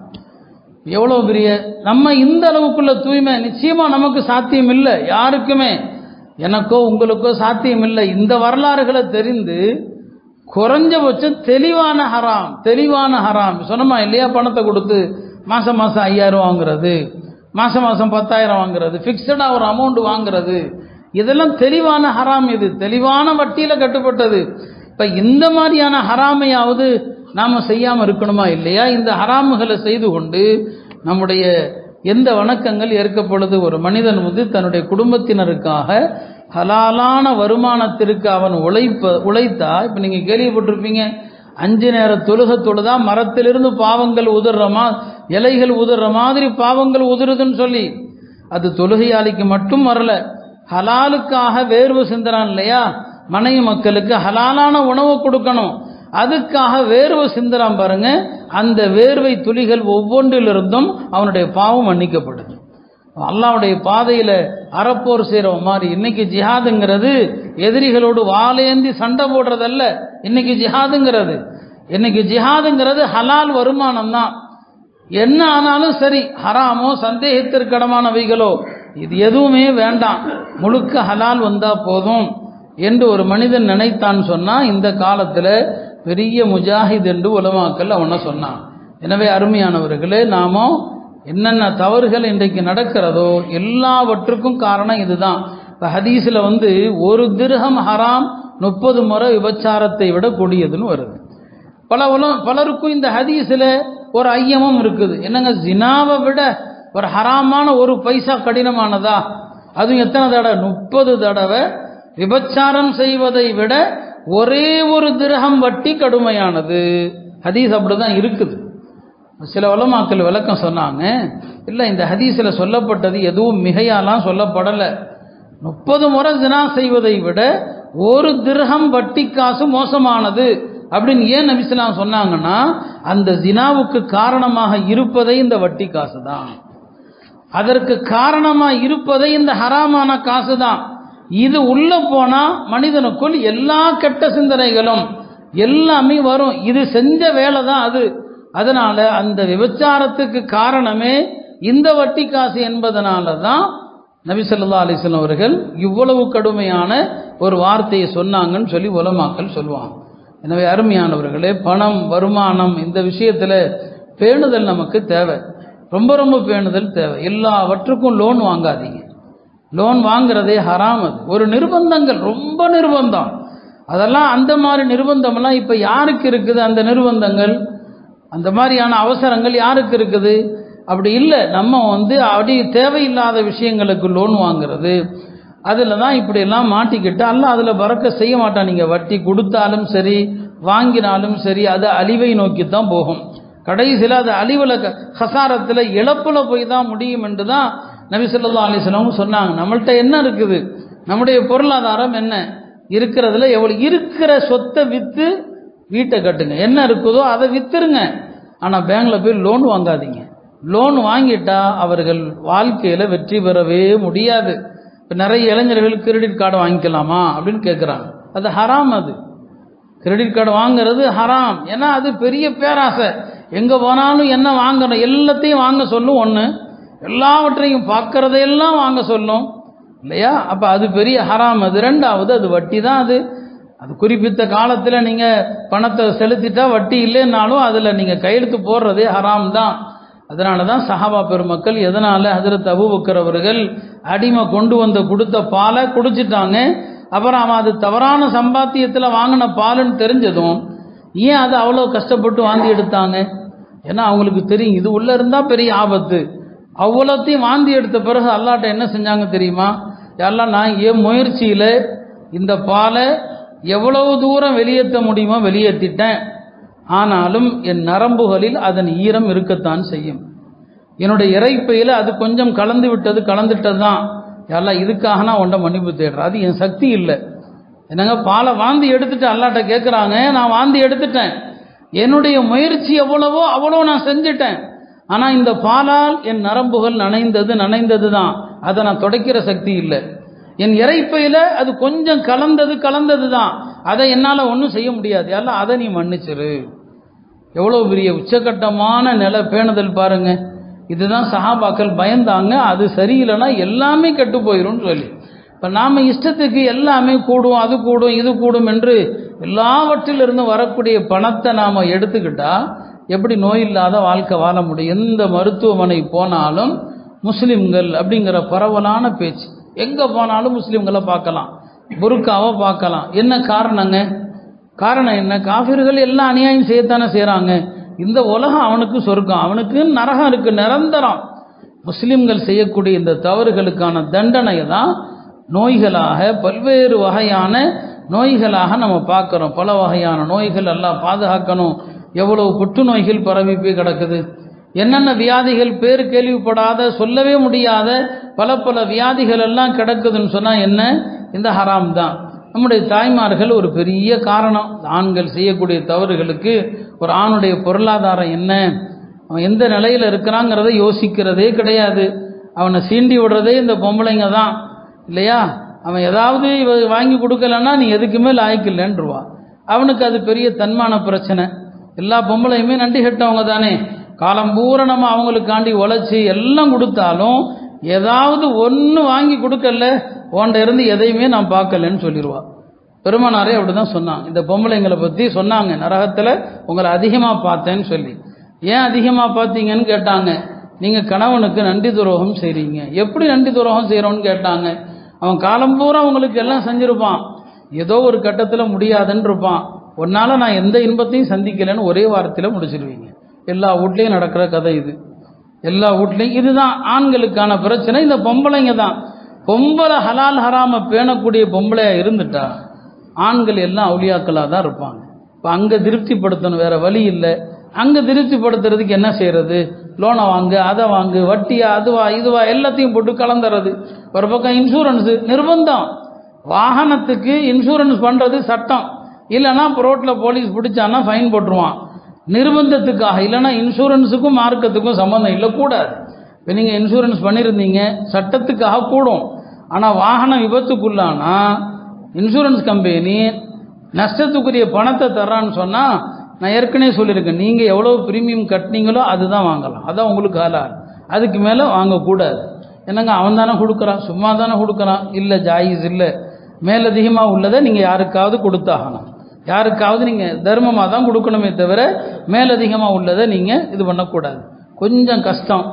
எவ்வளோ பெரிய நம்ம இந்த அளவுக்குள்ள தூய்மை நிச்சயமாக நமக்கு சாத்தியம் இல்லை. யாருக்குமே, எனக்கோ உங்களுக்கோ சாத்தியம் இல்லை. இந்த வரலாறுகளை தெரிந்து குறைஞ்சபட்சம் தெளிவான ஹராம் சொன்னமா இல்லையா? பணத்தை கொடுத்து மாதம் 5000 வாங்குறது, மாதம் 10,000 வாங்குறது, ஃபிக்ஸடாக ஒரு அமௌண்ட் வாங்குறது, இதெல்லாம் தெளிவான ஹராம். இது தெளிவான வட்டியில் கட்டுப்பட்டது. இப்போ இந்த மாதிரியான ஹராமையாவது நாம் செய்யாமல் இருக்கணுமா இல்லையா? இந்த ஹராமுகளை செய்து கொண்டு நம்முடைய எந்த வணக்கங்கள் ஏற்கப்படுது? ஒரு மனிதன் தன்னுடைய குடும்பத்தினருக்காக ஹலாலான வருமானத்திற்கு அவன் உழைத்தா, இப்போ நீங்கள் கேள்விப்பட்டிருப்பீங்க, 5 நேர தொழுதா மரத்திலிருந்து பாவங்கள் உதிர்றமா, இலைகள் உதிர்ற மாதிரி பாவங்கள் உதிருதுன்னு சொல்லி. அது தொழுகையாளிக்கு மட்டும் வரல, ஹலாலுக்காக வேர்வு சிந்துறான் இல்லையா? மனைவி மக்களுக்கு ஹலாலான உணவு கொடுக்கணும், அதுக்காக வேர்வை சிந்துறான் பாருங்க. அந்த வேர்வை துளிகள் ஒவ்வொன்றிலிருந்தும் அவனுடைய பாவம் மன்னிக்கப்படுது. அல்லாஹ்வுடைய பாதையில் அறப்போர் செய்கிற மாதிரி. இன்னைக்கு ஜிஹாதுங்கிறது எதிரிகளோடு வாளேந்தி சண்டை போடுறதல்ல. இன்னைக்கு ஜிஹாதுங்கிறது ஹலால் வருமானம் தான். என்ன ஆனாலும் சரி, ஹராமோ சந்தேகத்திற்கிடமானவைகளோ இது எதுவுமே வேண்டாம், முழுக்க ஹலால் வந்தால் போதும் என்று ஒரு மனிதன் நினைத்தான்னு சொன்னால் இந்த காலத்தில் பெரிய முஜாஹித் என்று உலமாக்கள் அவனை சொன்னான். எனவே அருமையானவர்களே, நாமோ என்னென்ன தவறுகள் இன்றைக்கு நடக்கிறதோ எல்லாவற்றுக்கும் காரணம் இதுதான். இப்போ ஹதீஸில் 1 திர்ஹம் ஹராம் 30 முறை விபச்சாரத்தை விட கொடியதுன்னு வருது. பலருக்கும் இந்த ஹதீஸில் ஒரு ஐயமும் இருக்குது. என்னங்க, ஜினாவை விட ஒரு ஹராமான ஒரு பைசா கடினமானதா? அதுவும் எத்தனை தடவை? 30 தடவை. விபச்சாரம் செய்வதை விட ஒரே ஒரு திரகம் வட்டி கடுமையானது. ஹதீஸ் அப்படிதான் இருக்குது. சில உலமாக்கள் விளக்கம் சொன்னாங்க, இல்லை இந்த ஹதீஸில் சொல்லப்பட்டது எதுவும் மிகையாலாம் சொல்லப்படலை. 30 முறை ஜினா செய்வதை விட ஒரு திரகம் வட்டி காசு மோசமானது அப்படின்னு ஏன் நபி ஸல்லல்லாஹு அலைஹி வஸல்லம் சொன்னாங்கன்னா, அந்த ஜினாவுக்கு காரணமாக இருப்பதை இந்த வட்டி காசு தான், அதற்கு காரணமாக இருப்பதை இந்த ஹராமான காசு தான். இது உள்ள போனா மனிதனுக்குள் எல்லா கெட்ட சிந்தனைகளும் எல்லாமே வரும். இது செஞ்ச வேலை தான் அது. அதனால அந்த விபச்சாரத்துக்கு காரணமே இந்த வட்டி காசு என்பதனால தான் நபி ஸல்லல்லாஹு அலைஹி வஸல்லம் அவர்கள் இவ்வளவு கடுமையான ஒரு வார்த்தையை சொன்னாங்கன்னு சொல்லி உலமாக்கள் சொல்லுவாங்க. எனவே அருமையானவர்களே, பணம், வருமானம், இந்த விஷயத்தில் பேணுதல் நமக்கு தேவை. ரொம்ப ரொம்ப பேணுதல் தேவை. எல்லாவற்றுக்கும் லோன் வாங்காதீங்க. லோன் வாங்குறதே ஹராம். அது ஒரு நிர்பந்தங்கள், ரொம்ப நிர்பந்தம். அதெல்லாம் அந்த மாதிரி நிர்பந்தம்லாம் இப்போ யாருக்கு இருக்குது? அந்த நிர்பந்தங்கள், அந்த மாதிரியான அவசரங்கள் யாருக்கு இருக்குது? அப்படி இல்லை. நம்ம அப்படி தேவையில்லாத விஷயங்களுக்கு லோன் வாங்குறது, அதில் தான் இப்படியெல்லாம் மாட்டிக்கிட்டு அல்லாஹ் அதில் பறக்க செய்ய மாட்டான். நீங்கள் வட்டி கொடுத்தாலும் சரி, வாங்கினாலும் சரி, அது அழிவை நோக்கி தான் போகும். கடைசியில் அது அழிவில், ஹசாரத்தில், இழப்பில் போய் தான் முடியும் என்று தான் நபி ஸல்லல்லாஹு அலைஹி வஸல்லம் சொன்னாங்க. நம்மள்கிட்ட என்ன இருக்குது? நம்முடைய பொருளாதாரம் என்ன இருக்கிறதுல எவ்வளோ இருக்கிற சொத்தை விற்று வீட்டை கட்டுங்க. என்ன இருக்குதோ அதை விற்றுருங்க. ஆனால் பேங்கில் போய் லோன் வாங்காதீங்க. லோன் வாங்கிட்டா அவர்கள் வாழ்க்கையில் வெற்றி பெறவே முடியாது. இப்போ நிறைய இளைஞர்கள் கிரெடிட் கார்டு வாங்கிக்கலாமா அப்படின்னு கேட்குறாங்க. அது ஹராம். அது கிரெடிட் கார்டு வாங்கிறது ஹராம். ஏன்னா அது பெரிய பேராசை. எங்கே போனாலும் என்ன வாங்கணும், எல்லாத்தையும் வாங்க சொல்லும். ஒன்று, எல்லாவற்றையும் பார்க்கறதையெல்லாம் வாங்க சொல்லும் இல்லையா? அப்போ அது பெரிய ஹராம். அது ரெண்டாவது, அது வட்டி தான். அது குறிப்பிட்ட காலத்தில் நீங்கள் பணத்தை செலுத்திட்டா வட்டி இல்லைன்னாலும் அதில் நீங்கள் கையெழுத்து போடுறதே ஹராம் தான். அதனால தான் சஹாபா பெருமக்கள் எதனால் ஹஜ்ரத் அபூபக்கர் அவர்கள் அடிமை கொண்டு கொடுத்த பாலை குடிச்சிட்டாங்க. அப்புறம் அவன் அது தவறான சம்பாத்தியத்தில் வாங்கின பாலுன்னு தெரிஞ்சதும் ஏன் அது அவ்வளோ கஷ்டப்பட்டு வாந்தி எடுத்தாங்க? ஏன்னா அவங்களுக்கு தெரியும் இது உள்ளே இருந்தால் பெரிய ஆபத்து. அவ்வளோத்தையும் வாந்தி எடுத்த பிறகு அல்லாட்ட என்ன செஞ்சாங்க தெரியுமா? எல்லாம் நான் என் முயற்சியில் இந்த பாலை எவ்வளவு தூரம் வெளியேற்ற முடியுமோ வெளியேற்றிட்டேன். ஆனாலும் என் நரம்புகளில் அதன் ஈரம் இருக்கத்தான் செய்யும். என்னுடைய இறைப்பையில் அது கொஞ்சம் கலந்துட்டது தான். எல்லாம் இதுக்காக நான் உண்ட மன்னிப்பு தேடுறேன். அது என் சக்தி இல்லை. என்னங்க, பாலை வாந்தி எடுத்துட்டு அல்லாட்ட கேட்குறாங்க. நான் வாந்தி எடுத்துட்டேன், என்னுடைய முயற்சி எவ்வளவோ அவ்வளோ நான் செஞ்சுட்டேன். ஆனால் இந்த பாலால் என் நரம்புகள் நனைந்தது தான். அதை நான் துடைக்கிற சக்தி இல்லை. என் இறைப்பையில் அது கொஞ்சம் கலந்தது தான். அதை என்னால் ஒன்றும் செய்ய முடியாது. எல்லாம் அதை நீ மன்னிச்சிரு. எவ்வளோ பெரிய உச்சகட்டமான நிலை பேணுதல் பாருங்க. இதுதான் சஹாபாக்கள் பயந்தாங்க. அது சரியில்லைன்னா எல்லாமே கெட்டு போயிடும் சொல்லி. இப்போ நாம் இஷ்டத்துக்கு எல்லாமே கூடும், அது கூடும், இது கூடும் என்று எல்லாவற்றிலிருந்து வரக்கூடிய பணத்தை நாம் எடுத்துக்கிட்டா எப்படி நோய் இல்லாத வாழ்க்கை வாழ முடியும்? எந்த மருத்துவமனை போனாலும் முஸ்லிம்கள் அப்படிங்கிற பரவலான பேச்சு. எங்கே போனாலும் முஸ்லிம்களை பார்க்கலாம், புர்காவை பார்க்கலாம். என்ன காரணங்க? காரணம் என்ன? காஃபிர்கள் எல்லாம் அநியாயம் செய்யத்தானே செய்கிறாங்க. இந்த உலகம் அவனுக்கு சொர்க்கம், அவனுக்கு நரகம் இருக்கு நிரந்தரம். முஸ்லிம்கள் செய்யக்கூடிய இந்த தவறுகளுக்கான தண்டனையை தான் நோய்களாக, பல்வேறு வகையான நோய்களாக நம்ம பார்க்குறோம். பல வகையான நோய்கள் எல்லாம் பாதுகாக்கணும். எவ்வளவு புற்றுநோய்கள் பரவி போய் கிடக்குது. என்னென்ன வியாதிகள் பேர் கேள்விப்படாத, சொல்லவே முடியாத பல வியாதிகள் எல்லாம் கிடக்குதுன்னு சொன்னால் என்ன? இந்த ஹராம் தான். நம்முடைய தாய்மார்கள் ஒரு பெரிய காரணம். ஆண்கள் செய்யக்கூடிய தவறுகளுக்கு ஒரு ஆணுடைய பொருளாதாரம் என்ன, அவன் எந்த நிலையில் இருக்கிறாங்கிறத யோசிக்கிறதே கிடையாது. அவனை சீண்டி விடுறதே இந்த பொம்பளைங்க தான் இல்லையா? அவன் ஏதாவது வாங்கி கொடுக்கலன்னா நீ எதுக்குமே லாய்க்கில்லைன்றுவா. அவனுக்கு அது பெரிய தன்மான பிரச்சனை. எல்லா பொம்பளையுமே நன்றி கெட்டவங்க தானே. காலம் பூரா நம்ம அவங்களுக்காண்டி உழைச்சி எல்லாம் கொடுத்தாலும் ஏதாவது ஒன்று வாங்கி கொடுக்கல, உன்ட இருந்து எதையுமே நான் பார்க்கலன்னு சொல்லிடுவா. பெருமானாரே அப்படி தான் சொன்னாங்க. இந்த பொம்பளைங்களை பற்றி சொன்னாங்க, நரகத்தில் உங்களை அதிகமாக பார்த்தேன்னு சொல்லி. ஏன் அதிகமாக பார்த்தீங்கன்னு கேட்டாங்க. நீங்கள் கணவனுக்கு நன்றி துரோகம் செய்கிறீங்க. எப்படி நன்றி துரோகம் செய்கிறோன்னு கேட்டாங்க. அவன் காலம் பூரா உங்களுக்கு எல்லாம் செஞ்சுருப்பான், ஏதோ ஒரு கட்டத்தில் முடியாதுன்னு இருப்பான். ஒன்னால நான் எந்த இன்பத்தையும் சந்திக்கலைன்னு ஒரே வாரத்தில் முடிச்சிருவீங்க. எல்லா வீட்லையும் நடக்கிற கதை இது. எல்லா வீட்லையும் இதுதான் ஆண்களுக்கான பிரச்சனை. இந்த பொம்பளைங்க தான். பொம்பளை ஹலால் ஹராம பேணக்கூடிய பொம்பளையா இருந்துட்டா ஆண்கள் எல்லாம் அவுலியாக்களாக தான் இருப்பாங்க. இப்போ அங்கே திருப்திப்படுத்தணும், வேற வழி இல்லை. அங்கே திருப்திப்படுத்துறதுக்கு என்ன செய்யறது? லோனை வாங்கு, அதை வாங்கு, வட்டியா, அதுவா இதுவா எல்லாத்தையும் போட்டு கலந்துறது. ஒரு பக்கம் இன்சூரன்ஸு நிர்பந்தம். வாகனத்துக்கு இன்சூரன்ஸ் பண்ணுறது சட்டம். இல்லைன்னா ரோட்டில் போலீஸ் பிடிச்சான்னா ஃபைன் போட்டுருவான். நிர்பந்தத்துக்காக. இல்லைன்னா இன்சூரன்ஸுக்கும் மார்க்கத்துக்கும் சம்மந்தம் இல்லை, கூடாது. இப்போ நீங்கள் இன்சூரன்ஸ் பண்ணியிருந்தீங்க, சட்டத்துக்காக கூடும். ஆனால் வாகனம் விபத்துக்குள்ளானா இன்சூரன்ஸ் கம்பெனி நஷ்டத்துக்குரிய பணத்தை தர்றான்னு சொன்னால், நான் ஏற்கனவே சொல்லியிருக்கேன், நீங்கள் எவ்வளோ ப்ரீமியம் கட்டினீங்களோ அதுதான் வாங்கலாம். அதான் உங்களுக்கு ஹலால். அதுக்கு மேலே வாங்கக்கூடாது. என்னங்க அவன் தானே கொடுக்குறான், சும்மா தானே கொடுக்குறான். இல்லை, ஜாயிஸ் இல்லை. மேலதிகமாக உள்ளதை நீங்கள் யாருக்காவது கொடுத்தாகணும். யாருக்காவது நீங்கள் தர்மமாக தான் கொடுக்கணுமே தவிர மேலதிகமாக உள்ளதை நீங்கள் இது பண்ணக்கூடாது. கொஞ்சம் கஷ்டம்.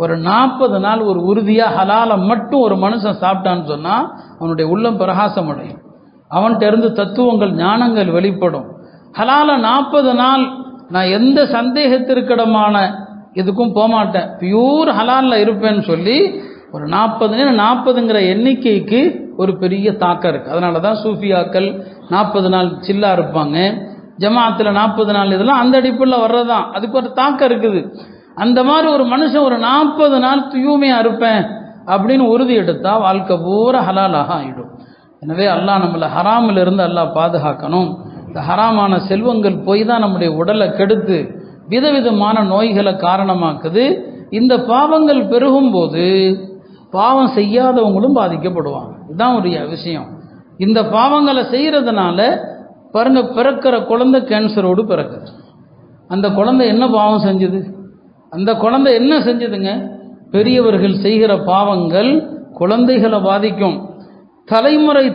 ஒரு 40 நாள் ஒரு உறுதியாக ஹலாலை மட்டும் ஒரு மனுஷன் சாப்பிட்டான்னு சொன்னால் அவனுடைய உள்ளம் பிரகாசம் அடையும். அவன்கிட்ட இருந்து தத்துவங்கள் ஞானங்கள் வெளிப்படும். ஹலால 40 நாள் நான் எந்த சந்தேகத்திற்கிடமான இதுக்கும் போகமாட்டேன், பியூர் ஹலாலில் இருப்பேன்னு சொல்லி ஒரு 40ங்கிற எண்ணிக்கைக்கு ஒரு பெரிய தாக்கம் இருக்குது. அதனால தான் சூஃபியாக்கள் 40 நாள் சில்லா இருப்பாங்க. ஜமாத்தில் 40 நாள் இதெல்லாம் அந்த அடிப்பில் வர்றதான். அதுக்கு ஒரு தாக்கம் இருக்குது. அந்த மாதிரி ஒரு மனுஷன் ஒரு 40 நாள் தூய்மையாக இருப்பேன் அப்படின்னு உறுதி எடுத்தால் வாழ்க்கை பூரா ஹலாலாக ஆகிடும். எனவே அல்லாஹ் நம்மளை ஹராமில் இருந்து அல்லாஹ் பாதுகாக்கணும். இந்த ஹராமான செல்வங்கள் போய் தான் நம்முடைய உடலை கெடுத்து விதவிதமான நோய்களை காரணமாக்குது. இந்த பாவங்கள் பெருகும்போது பாவம் செய்யாதவங்களும் பாதிக்கப்படுவாங்க. இதுதான் ஒரு விஷயம். இந்த பாவங்களை செய்கிறதுனால பாருங்க, பிறக்கிற குழந்தை கேன்சரோடு பிறக்குது. அந்த குழந்தை என்ன பாவம் செஞ்சது? அந்த குழந்தை என்ன செஞ்சதுங்க? பெரியவர்கள் செய்கிற பாவங்கள் குழந்தைகளை பாதிக்கும்.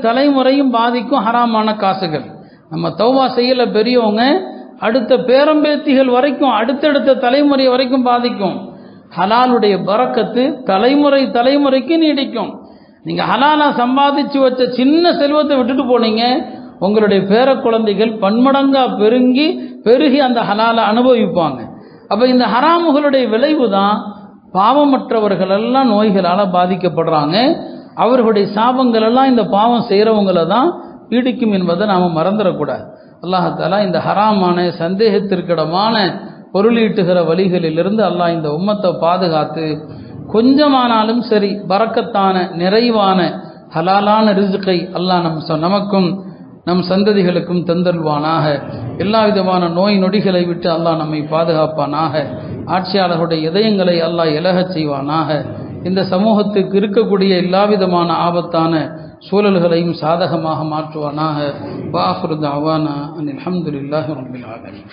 தலைமுறையும் பாதிக்கும். ஹராமான காசுகள் நம்ம தௌபா செய்யல பெரியவங்க, அடுத்த பேரம்பேத்திகள் வரைக்கும், அடுத்தடுத்த தலைமுறை வரைக்கும் பாதிக்கும். ஹலாலுடைய பரக்கத்து தலைமுறைக்கு நீடிக்கும். நீங்க ஹலாலா சம்பாதிச்சு வச்ச சின்ன செல்வத்தை விட்டுட்டு போனீங்க, உங்களுடைய பேர குழந்தைகள் பன்மடங்கா பெருகி அந்த ஹலாலை அனுபவிப்பாங்க. அப்ப இந்த ஹராமுகளுடைய விளைவு தான் பாவமற்றவர்கள் எல்லாம் நோய்களால் பாதிக்கப்படுறாங்க. அவர்களுடைய சாபங்கள் எல்லாம் இந்த பாவம் செய்கிறவங்களை தான் பீடிக்கும் என்பதை நாம் மறந்துடக்கூடாது. அல்லாஹாலா இந்த ஹராமான சந்தேகத்திற்கிடமான பொருளீட்டுகிற வழிகளிலிருந்து அல்லாஹ் இந்த உம்மத்தை பாதுகாத்து கொஞ்சமானாலும் சரி பரக்கத்தான நிறைவான ஹலாலான ரிஸ்கை அல்லாஹ் நமக்கும் நம் சந்ததிகளுக்கும் தந்தல்வானாக. எல்லா விதமான நோய் நொடிகளை விட்டு அல்லாஹ் நம்மை பாதுகாப்பானாக. ஆட்சியாளர்களுடைய இதயங்களை அல்லாஹ் இலகச் செய்வானாக. இந்த சமூகத்துக்கு இருக்கக்கூடிய எல்லா விதமான ஆபத்தான சூழல்களையும் சாதகமாக மாற்றுவானாக. வஆகிரு தஅவானா அனில் ஹம்துலில்லாஹி ரப்பில் ஆலமீன்.